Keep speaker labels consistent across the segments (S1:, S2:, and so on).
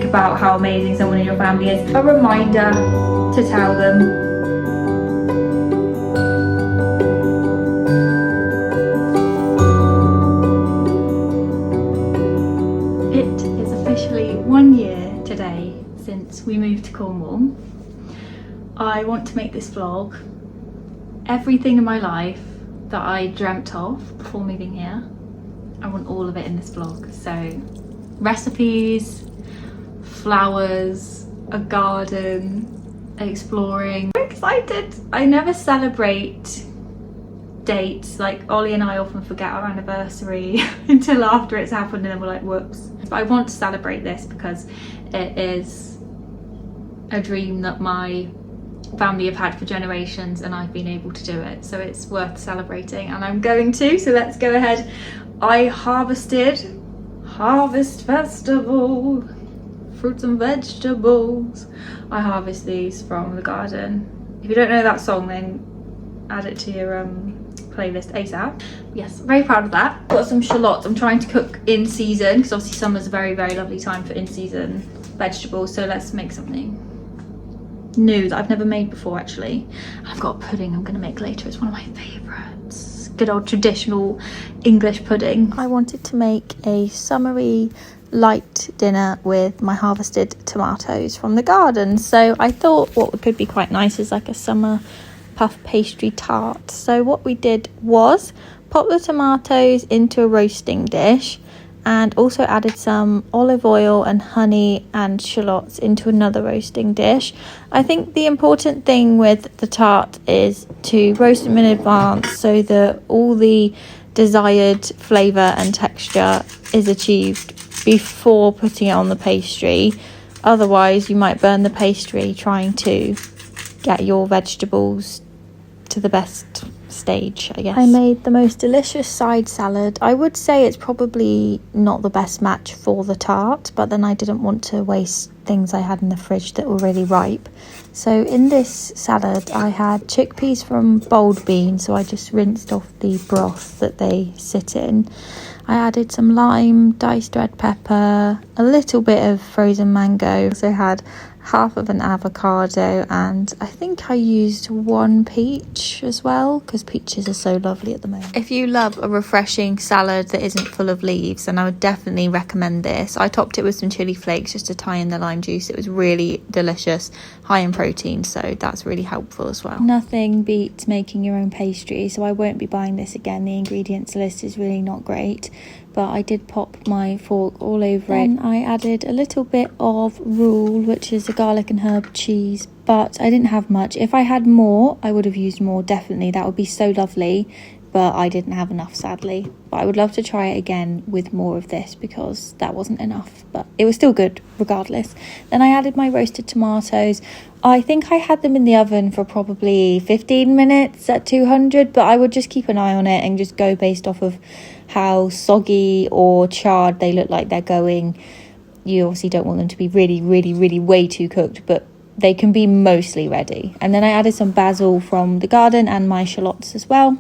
S1: about how amazing someone in your family is, a reminder to tell them. It is officially 1 year today since we moved to Cornwall. I want to make this vlog everything in my life that I dreamt of before moving here. I want all of it in this vlog. So recipes, flowers, a garden, exploring. I'm excited. I never celebrate dates. Like Ollie and I often forget our anniversary until after it's happened and then we're like, whoops. But I want to celebrate this because it is a dream that my family have had for generations and I've been able to do it, so it's worth celebrating and I'm going to. So let's go ahead. I harvested Harvest Festival fruits and vegetables. I harvest these from the garden. If you don't know that song, then add it to your playlist ASAP. Yes, very proud of that. Got some shallots. I'm trying to cook in season because obviously summer's a very, very lovely time for in season vegetables, so let's make something new that I've never made before actually. I've got a pudding I'm gonna make later. It's one of my favourites. Good old traditional English pudding. I wanted to make a summery light dinner with my harvested tomatoes from the garden, so I thought what could be quite nice is like a summer puff pastry tart. So what we did was pop the tomatoes into a roasting dish and also added some olive oil and honey and shallots into another roasting dish. I think the important thing with the tart is to roast them in advance so that all the desired flavour and texture is achieved before putting it on the pastry. Otherwise you might burn the pastry trying to get your vegetables to the best stage, I guess. I made the most delicious side salad. I would say it's probably not the best match for the tart, but then I didn't want to waste things I had in the fridge that were really ripe. So in this salad I had chickpeas from boiled beans, so I just rinsed off the broth that they sit in. I added some lime, diced red pepper, a little bit of frozen mango. Also had half of an avocado, and I think I used one peach as well because peaches are so lovely at the moment. If you love a refreshing salad that isn't full of leaves, then I would definitely recommend this. I topped it with some chili flakes just to tie in the lime juice. It was really delicious, high in protein, so that's really helpful as well. Nothing beats making your own pastry, so I won't be buying this again. The ingredients list is really not great, but I did pop my fork all over it. Then I added a little bit of roux, which is a garlic and herb cheese, but I didn't have much. If I had more, I would have used more, definitely. That would be so lovely, but I didn't have enough, sadly. But I would love to try it again with more of this because that wasn't enough, but it was still good regardless. Then I added my roasted tomatoes. I think I had them in the oven for probably 15 minutes at 200, but I would just keep an eye on it and just go based off of how soggy or charred they look like they're going. You obviously don't want them to be really, really, really way too cooked, but they can be mostly ready. And then I added some basil from the garden and my shallots as well.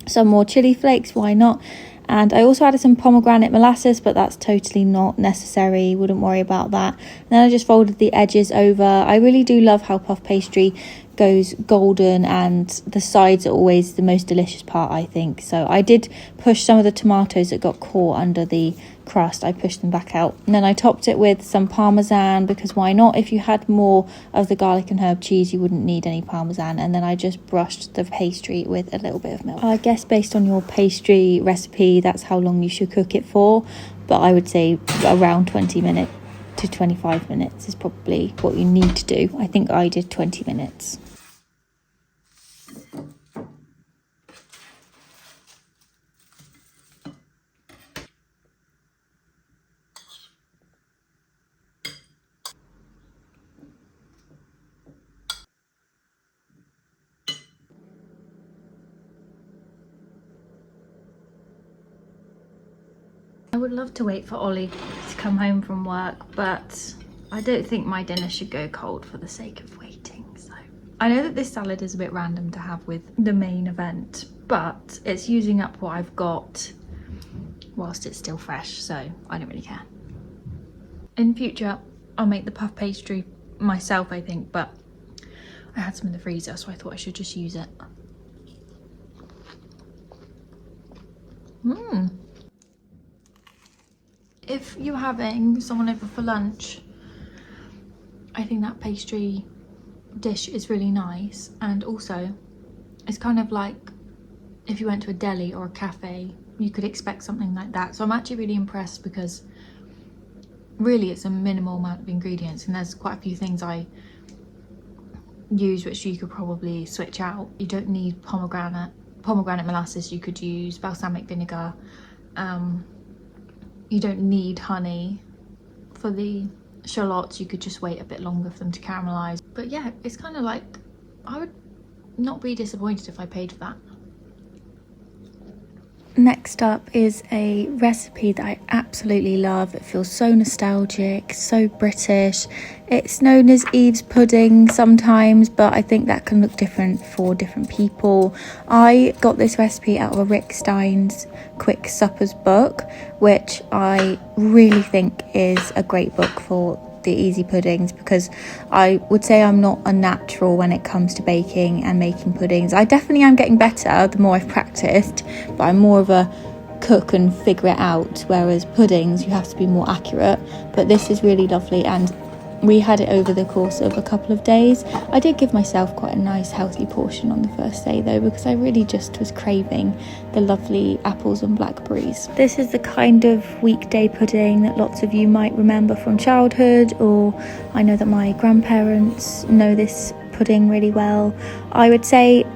S1: Some more chili flakes, why not? And I also added some pomegranate molasses, but that's totally not necessary, wouldn't worry about that. And then I just folded the edges over. I really do love how puff pastry goes golden, and the sides are always the most delicious part, I think. So I did push some of the tomatoes that got caught under the crust, I pushed them back out. And then I topped it with some parmesan because why not? If you had more of the garlic and herb cheese, you wouldn't need any parmesan. And then I just brushed the pastry with a little bit of milk. I guess based on your pastry recipe, that's how long you should cook it for, but I would say around 20 minutes to 25 minutes is probably what you need to do. I think I did 20 minutes. I would love to wait for Ollie to come home from work, but I don't think my dinner should go cold for the sake of waiting. So I know that this salad is a bit random to have with the main event, but it's using up what I've got whilst it's still fresh, so I don't really care. In future, I'll make the puff pastry myself, I think, but I had some in the freezer, so I thought I should just use it. If you're having someone over for lunch, I think that pastry dish is really nice. And also, it's kind of like if you went to a deli or a cafe, you could expect something like that. So I'm actually really impressed because really it's a minimal amount of ingredients, and there's quite a few things I use which you could probably switch out. You don't need pomegranate molasses, you could use balsamic vinegar. You don't need honey. For the shallots, you could just wait a bit longer for them to caramelize. But yeah, it's kind of like, I would not be disappointed if I paid for that.
S2: Next up is a recipe that I absolutely love. It feels so nostalgic, so British. It's known as Eve's pudding sometimes, but I think that can look different for different people. I got this recipe out of a Rick Stein's Quick Suppers book, which I really think is a great book for the easy puddings, because I would say I'm not a natural when it comes to baking and making puddings. I definitely am getting better the more I've practiced, but I'm more of a cook and figure it out, whereas puddings you have to be more accurate. But this is really lovely, and we had it over the course of a couple of days. I did give myself quite a nice healthy portion on the first day though, because I really just was craving the lovely apples and blackberries. This is the kind of weekday pudding that lots of you might remember from childhood, or I know that my grandparents know this pudding really well. I would say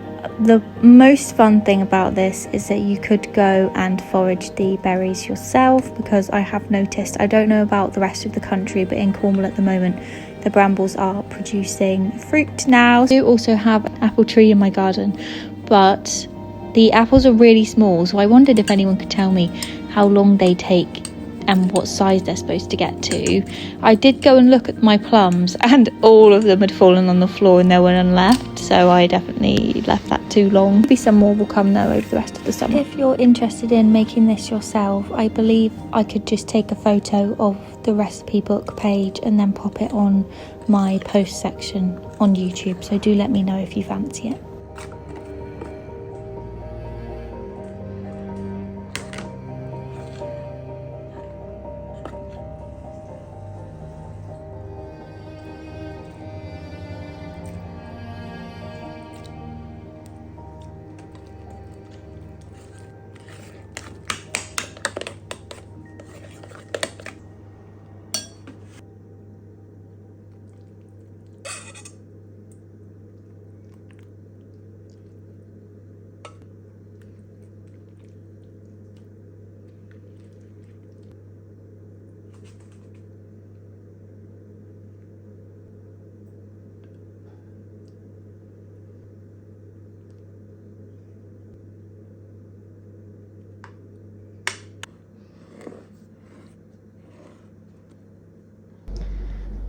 S2: the most fun thing about this is that you could go and forage the berries yourself, because I have noticed, I don't know about the rest of the country, but in Cornwall at the moment the brambles are producing fruit now. I do also have an apple tree in my garden, but the apples are really small, so I wondered if anyone could tell me how long they take and what size they're supposed to get to. I did go and look at my plums, and all of them had fallen on the floor and there were none left, so I definitely left that too long. Maybe some more will come though over the rest of the summer. If you're interested in making this yourself, I believe I could just take a photo of the recipe book page and then pop it on my post section on YouTube, so do let me know if you fancy it.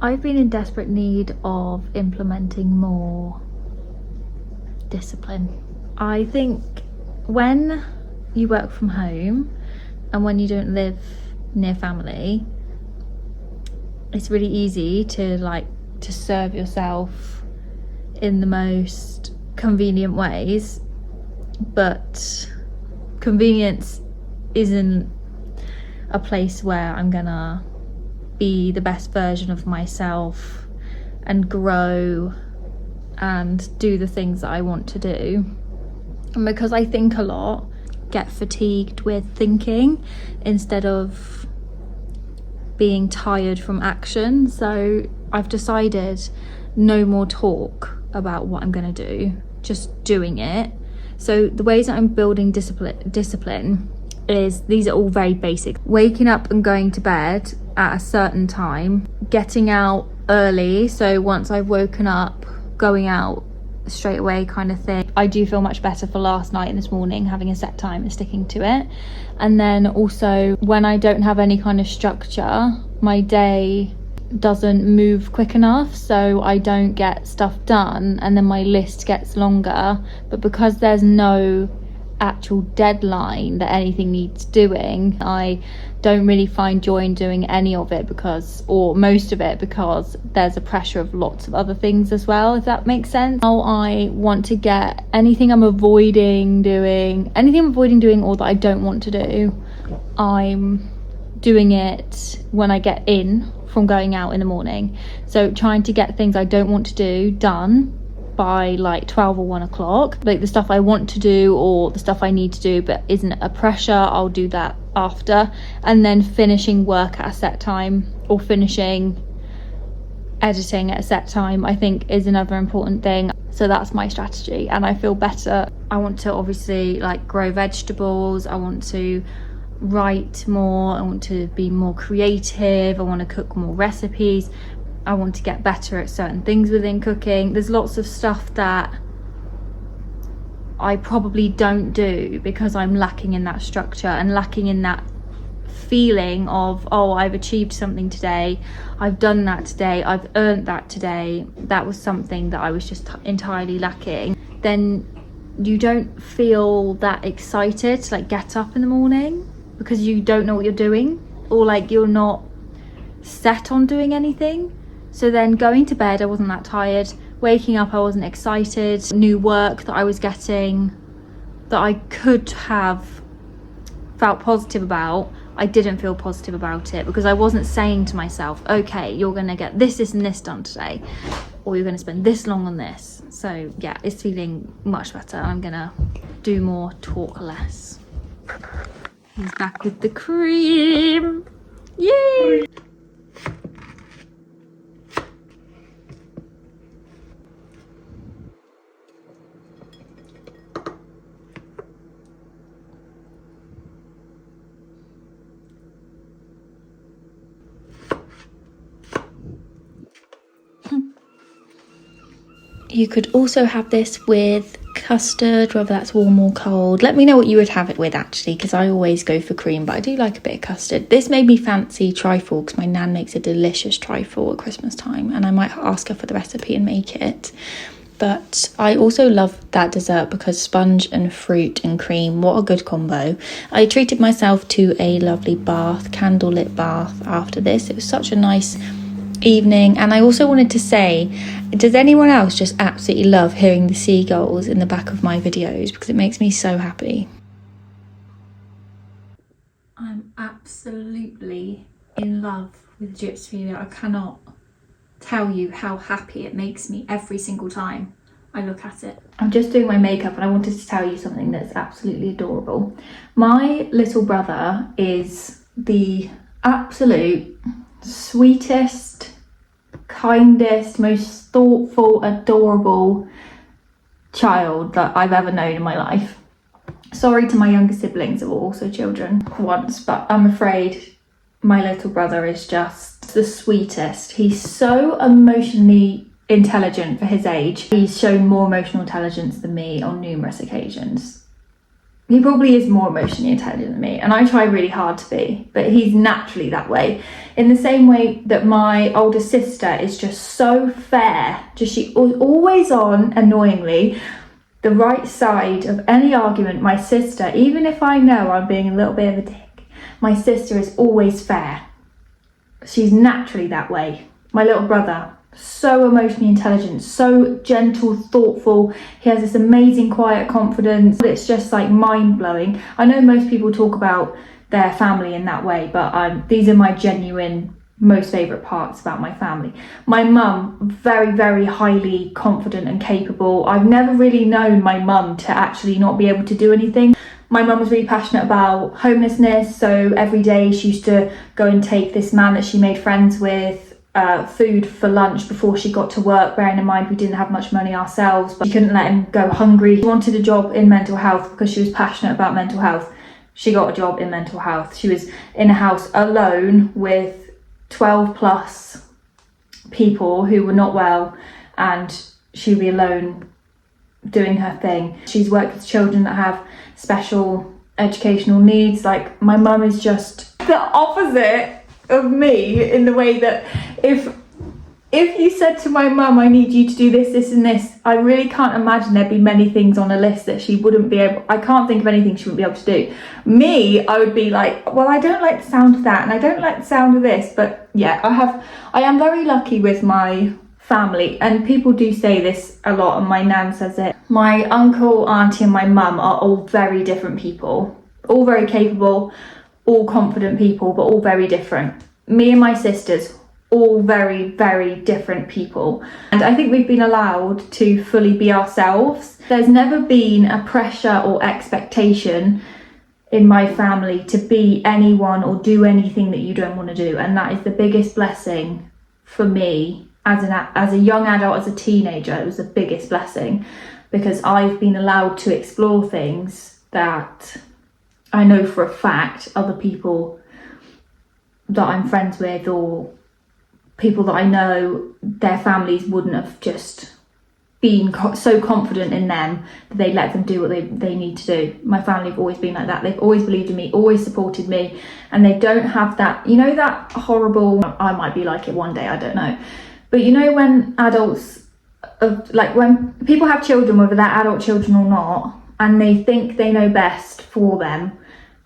S2: I've been in desperate need of implementing more discipline. I think when you work from home and when you don't live near family, it's really easy to serve yourself in the most convenient ways, but convenience isn't a place where I'm gonna be the best version of myself and grow and do the things that I want to do. And because I think a lot, get fatigued with thinking instead of being tired from action. So I've decided no more talk about what I'm going to do, just doing it. So the ways that I'm building discipline is, these are all very basic. Waking up and going to bed at a certain time, getting out early, so once I've woken up, going out straight away kind of thing. I do feel much better for last night and this morning, having a set time and sticking to it. And then also when I don't have any kind of structure, my day doesn't move quick enough, so I don't get stuff done and then my list gets longer. But because there's no actual deadline that anything needs doing, I don't really find joy in doing any of it or most of it, because there's a pressure of lots of other things as well, if that makes sense. Now I want to get anything I'm avoiding doing or that I don't want to do, I'm doing it when I get in from going out in the morning. So trying to get things I don't want to do done by like 12 or 1 o'clock. Like the stuff I want to do or the stuff I need to do but isn't a pressure, I'll do that after. And then finishing work at a set time or finishing editing at a set time, I think is another important thing. So that's my strategy, and I feel better. I want to obviously like grow vegetables, I want to write more, I want to be more creative, I want to cook more recipes, I want to get better at certain things within cooking. There's lots of stuff that I probably don't do because I'm lacking in that structure and lacking in that feeling of, oh, I've achieved something today, I've done that today, I've earned that today. That was something that I was just entirely lacking. Then you don't feel that excited to like get up in the morning because you don't know what you're doing, or like you're not set on doing anything. So then going to bed, I wasn't that tired. Waking up, I wasn't excited. New work that I was getting that I could have felt positive about, I didn't feel positive about it because I wasn't saying to myself, okay, you're gonna get this, this and this done today, or you're gonna spend this long on this. So yeah, it's feeling much better. I'm gonna do more, talk less. He's back with the cream. Yay! You could also have this with custard, whether that's warm or cold. Let me know what you would have it with actually, because I always go for cream, but I do like a bit of custard. This made me fancy trifle because my nan makes a delicious trifle at Christmas time, and I might ask her for the recipe and make it. But I also love that dessert because sponge and fruit and cream, what a good combo. I treated myself to a lovely bath, candlelit bath after this. It was such a nice evening. And I also wanted to say, does anyone else just absolutely love hearing the seagulls in the back of my videos? Because it makes me so happy. I'm absolutely in love with gypsy. I cannot tell you how happy it makes me every single time I look at it. I'm just doing my makeup and I wanted to tell you something that's absolutely adorable. My little brother is the absolute sweetest, kindest, most thoughtful, adorable child that I've ever known in my life. Sorry to my younger siblings that were also children once, but I'm afraid my little brother is just the sweetest. He's so emotionally intelligent for his age. He's shown more emotional intelligence than me on numerous occasions. He probably is more emotionally intelligent than me, and I try really hard to be, but he's naturally that way. In the same way that my older sister is just so fair, she always on, annoyingly, the right side of any argument. My sister, even if I know I'm being a little bit of a dick, my sister is always fair. She's naturally that way. My little brother, so emotionally intelligent, so gentle, thoughtful. He has this amazing quiet confidence. It's just like mind-blowing. I know most people talk about their family in that way, but these are my genuine most favourite parts about my family. My mum, very, very highly confident and capable. I've never really known my mum to actually not be able to do anything. My mum was really passionate about homelessness, so every day she used to go and take this man that she made friends with food for lunch before she got to work, bearing in mind we didn't have much money ourselves, but she couldn't let him go hungry. She wanted a job in mental health because she was passionate about mental health. She got a job in mental health. She was in a house alone with 12 plus people who were not well, and she'd be alone doing her thing. She's worked with children that have special educational needs. Like, my mum is just the opposite of me in the way that if
S1: if you said to my mum, I need you to do this, this and this, I really can't imagine there'd be many things on a list that she wouldn't be able, I can't think of anything she wouldn't be able to do. Me, I would be like, well, I don't like the sound of that and I don't like the sound of this. But yeah, I am very lucky with my family, and people do say this a lot and my nan says it. My uncle, auntie and my mum are all very different people, all very capable, all confident people, but all very different. Me and my sisters, all very, very different people. And I think we've been allowed to fully be ourselves. There's never been a pressure or expectation in my family to be anyone or do anything that you don't want to do. And that is the biggest blessing for me as a young adult, as a teenager. It was the biggest blessing because I've been allowed to explore things that I know for a fact other people that I'm friends with or people that I know, their families wouldn't have just been so confident in them that they let them do what they need to do. My family have always been like that. They've always believed in me, always supported me, and they don't have that, you know, that horrible, I might be like it one day, I don't know, but you know when adults, like when people have children, whether they're adult children or not, and they think they know best for them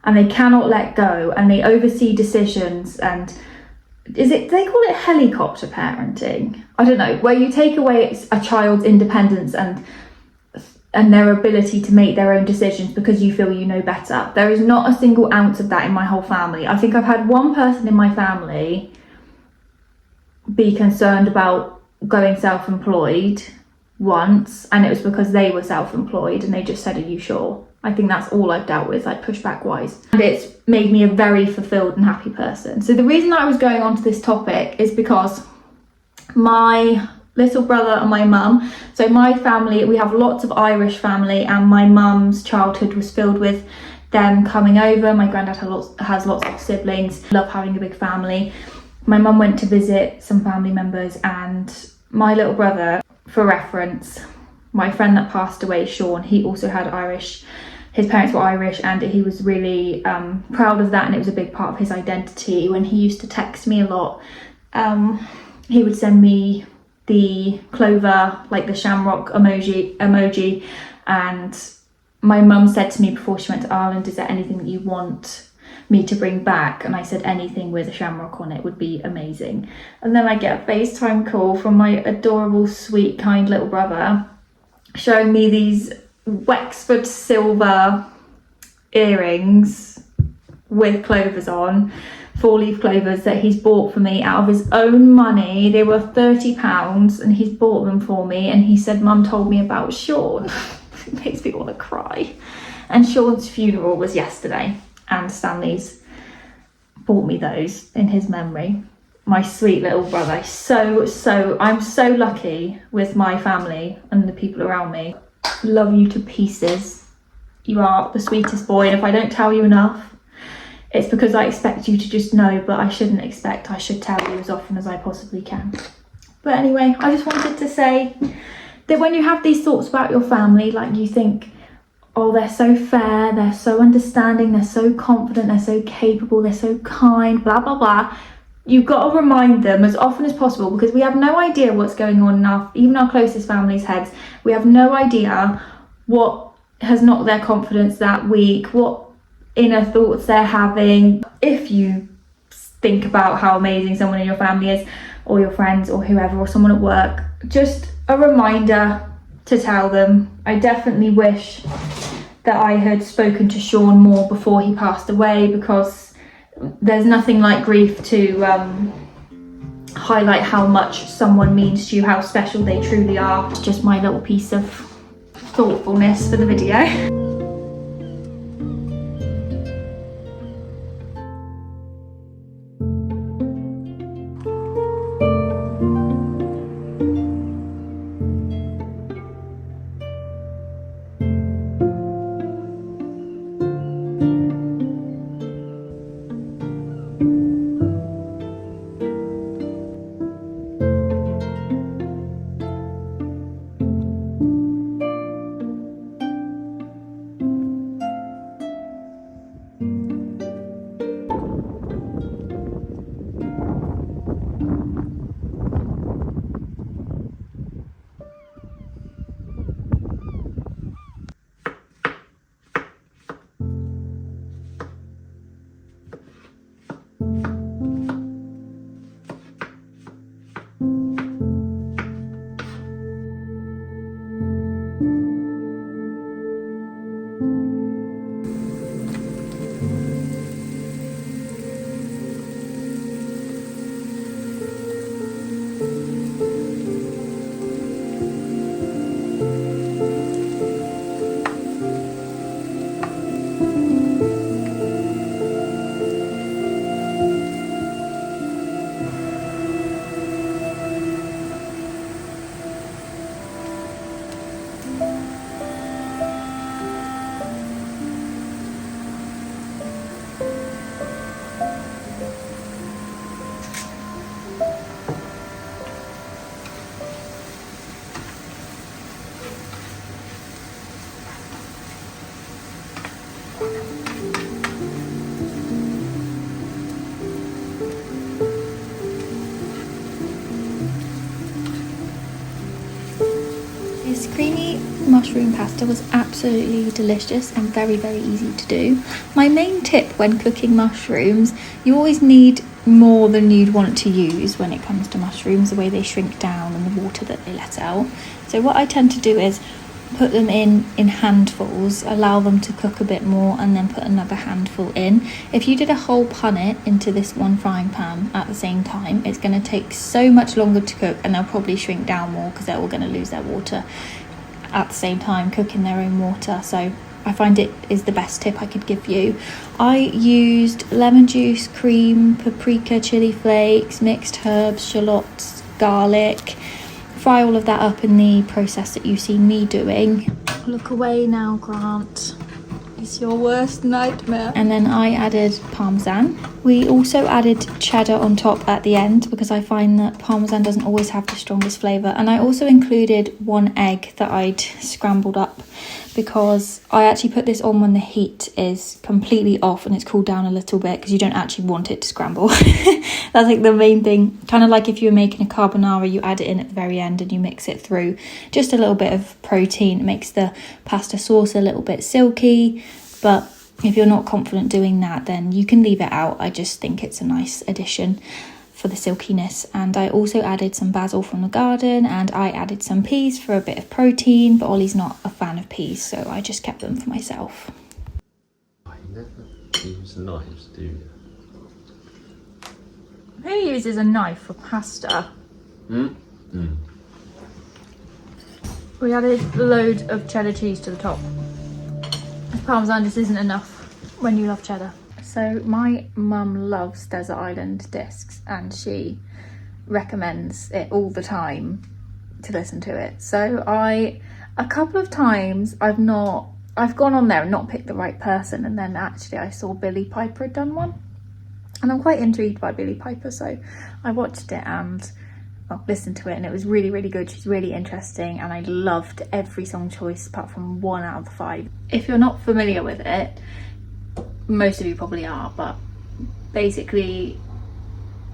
S1: and they cannot let go and they oversee decisions, and they call it helicopter parenting? I don't know, where you take away a child's independence and their ability to make their own decisions because you feel you know better. There is not a single ounce of that in my whole family. I think I've had one person in my family be concerned about going self-employed once, and it was because they were self-employed and they just said, are you sure? I think that's all I've dealt with, like pushback wise. And it's made me a very fulfilled and happy person. So the reason that I was going on to this topic is because my little brother and my mum, so my family, we have lots of Irish family, and my mum's childhood was filled with them coming over. My granddad has lots of siblings, love having a big family. My mum went to visit some family members, and my little brother, for reference, my friend that passed away, Sean, he also had Irish. His parents were Irish, and he was really proud of that, and it was a big part of his identity. When he used to text me a lot, he would send me the clover, like the shamrock emoji, and my mum said to me before she went to Ireland, is there anything that you want me to bring back? And I said anything with a shamrock on it would be amazing. And then I get a FaceTime call from my adorable, sweet, kind little brother showing me these Wexford silver earrings with clovers on, 4-leaf clovers that he's bought for me out of his own money. They were £30 and he's bought them for me, and he said, Mum told me about Sean. It makes me want to cry. And Sean's funeral was yesterday, and Stanley's bought me those in his memory. My sweet little brother. I'm so lucky with my family and the people around me. Love you to pieces. You are the sweetest boy, and if I don't tell you enough, it's because I expect you to just know, but I shouldn't expect. I should tell you as often as I possibly can. But anyway, I just wanted to say that when you have these thoughts about your family, like you think, oh, they're so fair, they're so understanding, they're so confident, they're so capable, they're so kind, blah, blah, blah. You've got to remind them as often as possible, because we have no idea what's going on in even our closest family's heads. We have no idea what has knocked their confidence that week, what inner thoughts they're having. If you think about how amazing someone in your family is, or your friends or whoever, or someone at work, just a reminder to tell them. I definitely wish that I had spoken to Sean more before he passed away, because there's nothing like grief to highlight how much someone means to you, how special they truly are. It's just my little piece of thoughtfulness for the video.
S2: Creamy mushroom pasta was absolutely delicious and very, very easy to do. My main tip when cooking mushrooms, you always need more than you'd want to use when it comes to mushrooms, the way they shrink down and the water that they let out. So what I tend to do is put them in handfuls, allow them to cook a bit more, and then put another handful in. If you did a whole punnet into this one frying pan at the same time, it's going to take so much longer to cook, and they'll probably shrink down more because they're all going to lose their water at the same time, cooking their own water. So I find it is the best tip I could give you. I used lemon juice, cream, paprika, chili flakes, mixed herbs, shallots, garlic. Fry all of that up in the process that you see me doing. Look away now, Grant. It's your worst nightmare. And then I added parmesan. We also added cheddar on top at the end because I find that parmesan doesn't always have the strongest flavour. And I also included 1 egg that I'd scrambled up because I actually put this on when the heat is completely off and it's cooled down a little bit because you don't actually want it to scramble. That's like the main thing. Kind of like if you were making a carbonara, you add it in at the very end and you mix it through. Just a little bit of protein. It makes the pasta sauce a little bit silky. But if you're not confident doing that, then you can leave it out. I just think it's a nice addition for the silkiness. And I also added some basil from the garden, and I added some peas for a bit of protein, but Ollie's not a fan of peas, so I just kept them for myself.
S3: I never use knives, do you?
S1: Who uses a knife for pasta? We added a load of cheddar cheese to the top. Parmesan just isn't enough when you love cheddar. So my mum loves Desert Island discs and she recommends it all the time to listen to it. So a couple of times I've gone on there and not picked the right person, and then actually I saw Billie Piper had done one. And I'm quite intrigued by Billie Piper, so I watched it and listened to it, and it was really, really good. She's really interesting, and I loved every song choice apart from 1 out of the 5. If you're not familiar with it, most of you probably are, but basically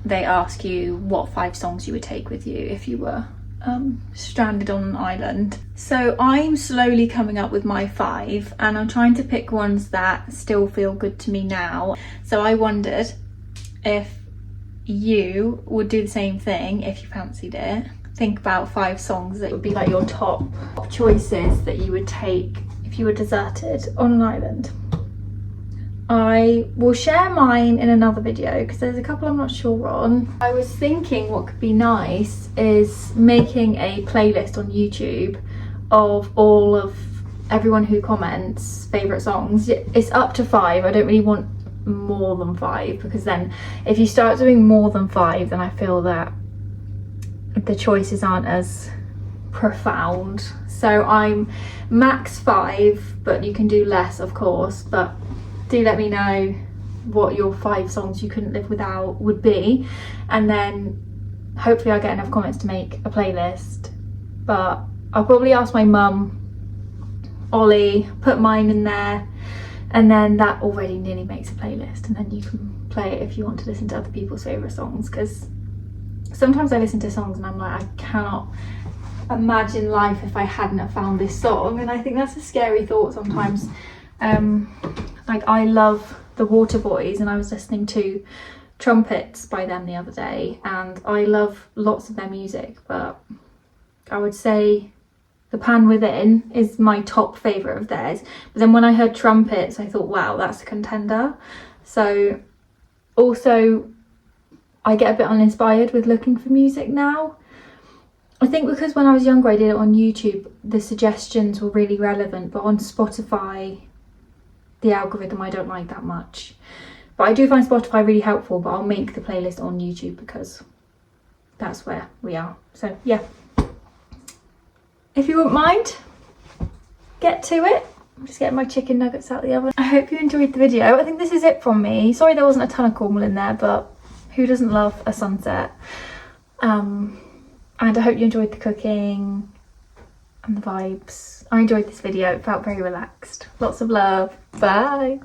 S1: they ask you what 5 songs you would take with you if you were stranded on an island. So I'm slowly coming up with my 5, and I'm trying to pick ones that still feel good to me now. So I wondered if you would do the same thing if you fancied it. Think about 5 songs that would be like your top choices that you would take if you were deserted on an island. I will share mine in another video because there's a couple I'm not sure on. I was thinking what could be nice is making a playlist on YouTube of all of everyone who comments favourite songs. It's up to 5. I don't really want more than 5 because then if you start doing more than 5, then I feel that the choices aren't as profound. So I'm max 5, but you can do less, of course. But do let me know what your 5 songs you couldn't live without would be, and then hopefully I'll get enough comments to make a playlist. But I'll probably ask my mum, Ollie, put mine in there, and then that already nearly makes a playlist, and then you can play it if you want to listen to other people's favourite songs, because sometimes I listen to songs and I'm like, I cannot imagine life if I hadn't have found this song, and I think that's a scary thought sometimes. Like I love the Waterboys, and I was listening to Trumpets by them the other day, and I love lots of their music, but I would say The Pan Within is my top favourite of theirs. But then when I heard Trumpets, I thought, wow, that's a contender. So also I get a bit uninspired with looking for music now. I think because when I was younger I did it on YouTube, the suggestions were really relevant, but on Spotify the algorithm I don't like that much. But I do find Spotify really helpful, but I'll make the playlist on YouTube because that's where we are. So yeah. If you wouldn't mind, get to it. I'm just getting my chicken nuggets out the oven. I hope you enjoyed the video. I think this is it from me. Sorry there wasn't a ton of Cornwall in there, but who doesn't love a sunset? And I hope you enjoyed the cooking and the vibes. I enjoyed this video. It felt very relaxed. Lots of love. Bye.